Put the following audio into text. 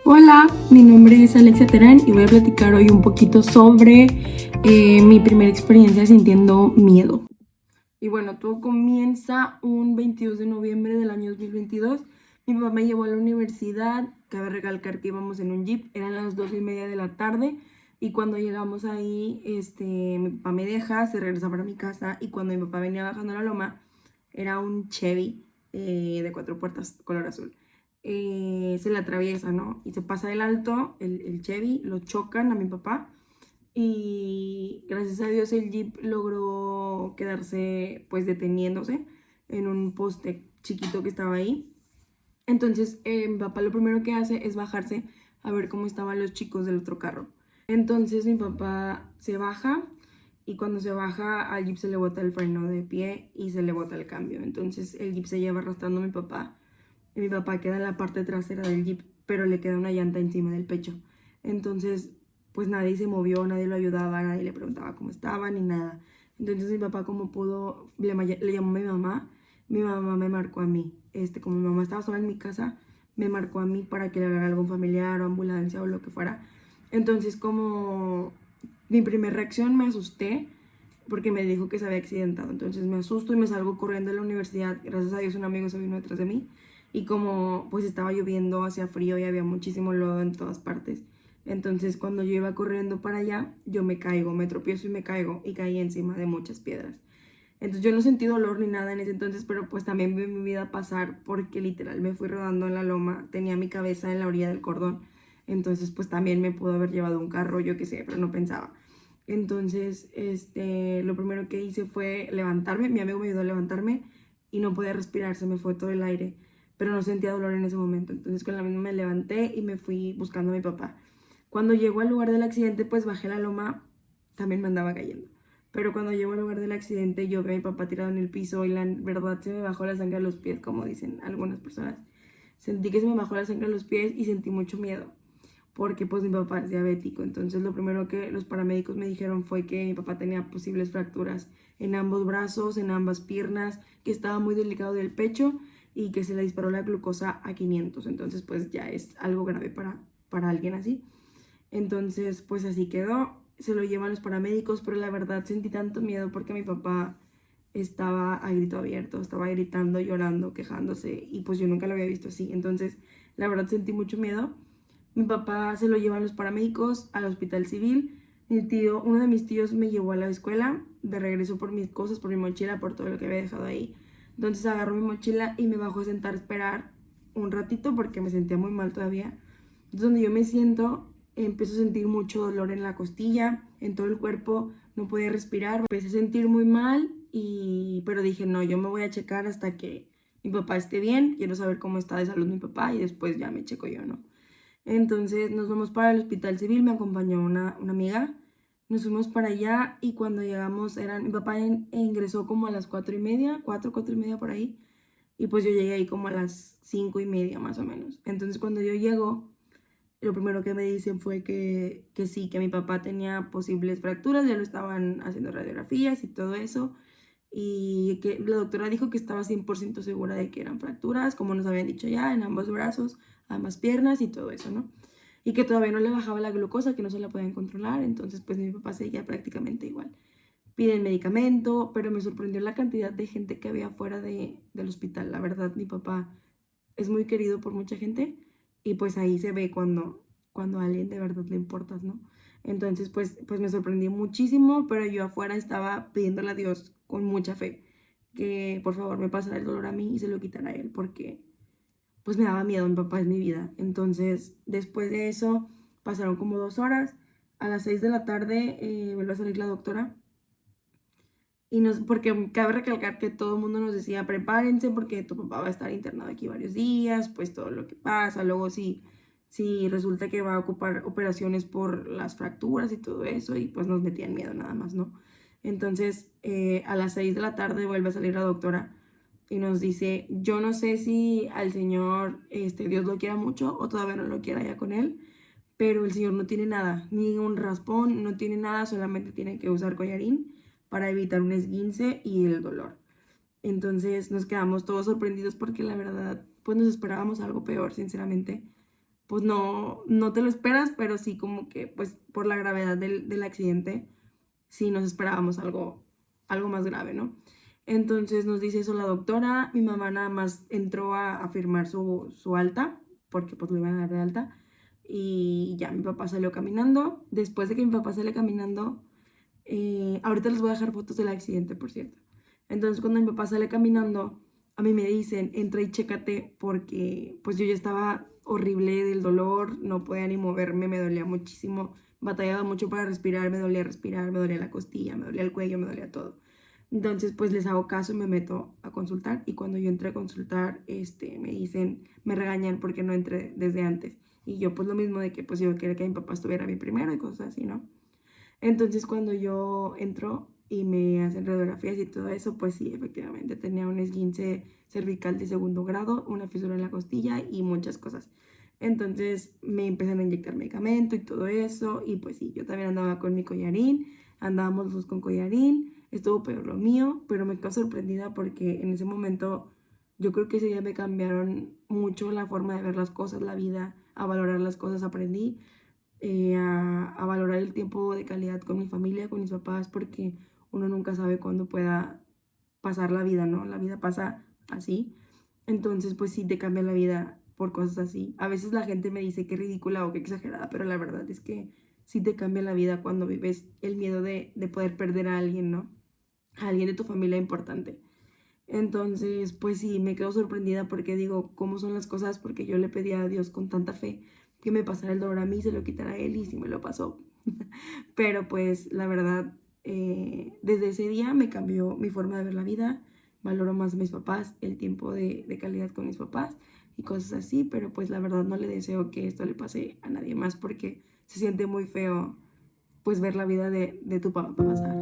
Hola, mi nombre es Alexia Terán y voy a platicar hoy un poquito sobre mi primera experiencia sintiendo miedo. Y bueno, todo comienza un 22 de noviembre del año 2022. Mi papá me llevó a la universidad, cabe recalcar que íbamos en un jeep, eran las 2:30 de la tarde y cuando llegamos ahí, mi papá me deja, se regresa para mi casa y cuando mi papá venía bajando la loma, era un Chevy de 4 puertas, color azul. Se le atraviesa, ¿no? Y se pasa el alto, el Chevy, lo chocan a mi papá y gracias a Dios el Jeep logró quedarse pues deteniéndose en un poste chiquito que estaba ahí. Entonces mi papá lo primero que hace es bajarse a ver cómo estaban los chicos del otro carro. Entonces mi papá se baja y cuando se baja al Jeep se le bota el freno de pie y se le bota el cambio. Entonces el Jeep se lleva arrastrando a mi papá y mi papá queda en la parte trasera del Jeep, pero le queda una llanta encima del pecho. Entonces pues nadie se movió, nadie lo ayudaba, nadie le preguntaba cómo estaba ni nada. Entonces mi papá como pudo, le llamó a mi mamá me marcó a mí. Como mi mamá estaba sola en mi casa, me marcó a mí para que le hablara a algún familiar o ambulancia o lo que fuera. Entonces como mi primera reacción me asusté porque me dijo que se había accidentado. Entonces me asusto y me salgo corriendo de la universidad. Gracias a Dios un amigo se vino detrás de mí. Y como pues estaba lloviendo, hacía frío y había muchísimo lodo en todas partes. Entonces cuando yo iba corriendo para allá, yo me caigo, me tropiezo y me caigo y caí encima de muchas piedras. Entonces yo no sentí dolor ni nada en ese entonces, pero pues también vi mi vida pasar porque literal me fui rodando en la loma, tenía mi cabeza en la orilla del cordón, entonces pues también me pudo haber llevado un carro, yo qué sé, pero no pensaba. Entonces, lo primero que hice fue levantarme, mi amigo me ayudó a levantarme y no podía respirar, se me fue todo el aire, pero no sentía dolor en ese momento. Entonces con la misma me levanté y me fui buscando a mi papá. Cuando llego al lugar del accidente, pues bajé la loma, también me andaba cayendo. Pero cuando llego al lugar del accidente, yo veo a mi papá tirado en el piso y la verdad se me bajó la sangre a los pies, como dicen algunas personas. Sentí que se me bajó la sangre a los pies y sentí mucho miedo, porque pues mi papá es diabético. Entonces lo primero que los paramédicos me dijeron fue que mi papá tenía posibles fracturas en ambos brazos, en ambas piernas, que estaba muy delicado del pecho y que se le disparó la glucosa a 500. Entonces pues ya es algo grave para alguien así. Entonces, pues así quedó. Se lo llevan los paramédicos, pero la verdad sentí tanto miedo porque mi papá estaba a grito abierto, estaba gritando, llorando, quejándose y pues yo nunca lo había visto así. Entonces, la verdad sentí mucho miedo. Mi papá se lo llevan los paramédicos al hospital civil. Uno de mis tíos me llevó a la escuela de regreso por mis cosas, por mi mochila, por todo lo que había dejado ahí. Entonces agarró mi mochila y me bajó a sentar a esperar un ratito porque me sentía muy mal todavía. Entonces donde yo me siento, empiezo a sentir mucho dolor en la costilla, en todo el cuerpo, no podía respirar, empecé a sentir muy mal, pero dije, no, yo me voy a checar hasta que mi papá esté bien, quiero saber cómo está de salud mi papá y después ya me checo yo, ¿no? Entonces nos vamos para el hospital civil, me acompañó una amiga, nos fuimos para allá y cuando llegamos, mi papá ingresó como a las 4:30, 4:30 por ahí, y pues yo llegué ahí como a las 5:30 más o menos. Entonces cuando yo llego, lo primero que me dicen fue que sí, que mi papá tenía posibles fracturas, ya lo estaban haciendo radiografías y todo eso, y que la doctora dijo que estaba 100% segura de que eran fracturas, como nos habían dicho ya, en ambos brazos, ambas piernas y todo eso, ¿no? Y que todavía no le bajaba la glucosa, que no se la podían controlar, entonces pues mi papá seguía prácticamente igual. Piden medicamento, pero me sorprendió la cantidad de gente que había fuera del hospital. La verdad, mi papá es muy querido por mucha gente y pues ahí se ve cuando a alguien de verdad le importas, ¿no? Entonces pues me sorprendí muchísimo, pero yo afuera estaba pidiéndole a Dios con mucha fe que por favor me pasara el dolor a mí y se lo quitara a él porque pues me daba miedo, mi papá es mi vida. Entonces después de eso pasaron como 2 horas, a las 6 de la tarde vuelve a salir la doctora porque cabe recalcar que todo el mundo nos decía, prepárense porque tu papá va a estar internado aquí varios días, pues todo lo que pasa, luego si resulta que va a ocupar operaciones por las fracturas y todo eso, y pues nos metían miedo nada más, ¿no? Entonces, a las 6 de la tarde vuelve a salir la doctora y nos dice, yo no sé si al señor, Dios lo quiera mucho o todavía no lo quiera ya con él, pero el señor no tiene nada, ni un raspón, no tiene nada, solamente tiene que usar collarín para evitar un esguince y el dolor. Entonces nos quedamos todos sorprendidos porque la verdad, pues nos esperábamos algo peor, sinceramente. pues no te lo esperas, pero sí como que pues por la gravedad del accidente, sí nos esperábamos algo más grave, ¿no? Entonces nos dice eso la doctora, mi mamá nada más entró a firmar su alta, porque pues lo iban a dar de alta, y ya mi papá salió caminando. Después de que mi papá sale caminando, ahorita les voy a dejar fotos del accidente, por cierto. Entonces cuando mi papá sale caminando, a mí me dicen, entra y chécate porque pues yo ya estaba horrible del dolor, no podía ni moverme, me dolía muchísimo, batallaba mucho para respirar, me dolía la costilla, me dolía el cuello, me dolía todo. Entonces pues les hago caso y me meto a consultar y cuando yo entré a consultar, me dicen, me regañan porque no entré desde antes. Y yo pues lo mismo de que pues yo quería que mi papá estuviera a mí primero y cosas así, ¿no? Entonces cuando yo entro y me hacen radiografías y todo eso, pues sí, efectivamente tenía un esguince cervical de segundo grado, una fisura en la costilla y muchas cosas. Entonces me empezaron a inyectar medicamento y todo eso y pues sí, yo también andaba con mi collarín, andábamos los dos con collarín, estuvo peor lo mío, pero me quedo sorprendida porque en ese momento yo creo que ese día me cambiaron mucho la forma de ver las cosas, la vida, a valorar las cosas, aprendí a valorar el tiempo de calidad con mi familia, con mis papás, porque uno nunca sabe cuándo pueda pasar la vida, ¿no? La vida pasa así. Entonces, pues sí te cambia la vida por cosas así. A veces la gente me dice que ridícula o que exagerada, pero la verdad es que sí te cambia la vida cuando vives el miedo de poder perder a alguien, ¿no? A alguien de tu familia importante. Entonces, pues sí, me quedo sorprendida porque digo, ¿cómo son las cosas? Porque yo le pedí a Dios con tanta fe que me pasara el dolor a mí, se lo quitara a él y sí me lo pasó. Pero pues la verdad, desde ese día me cambió mi forma de ver la vida, valoro más a mis papás, el tiempo de calidad con mis papás y cosas así, pero pues la verdad no le deseo que esto le pase a nadie más porque se siente muy feo pues ver la vida de tu papá pasar.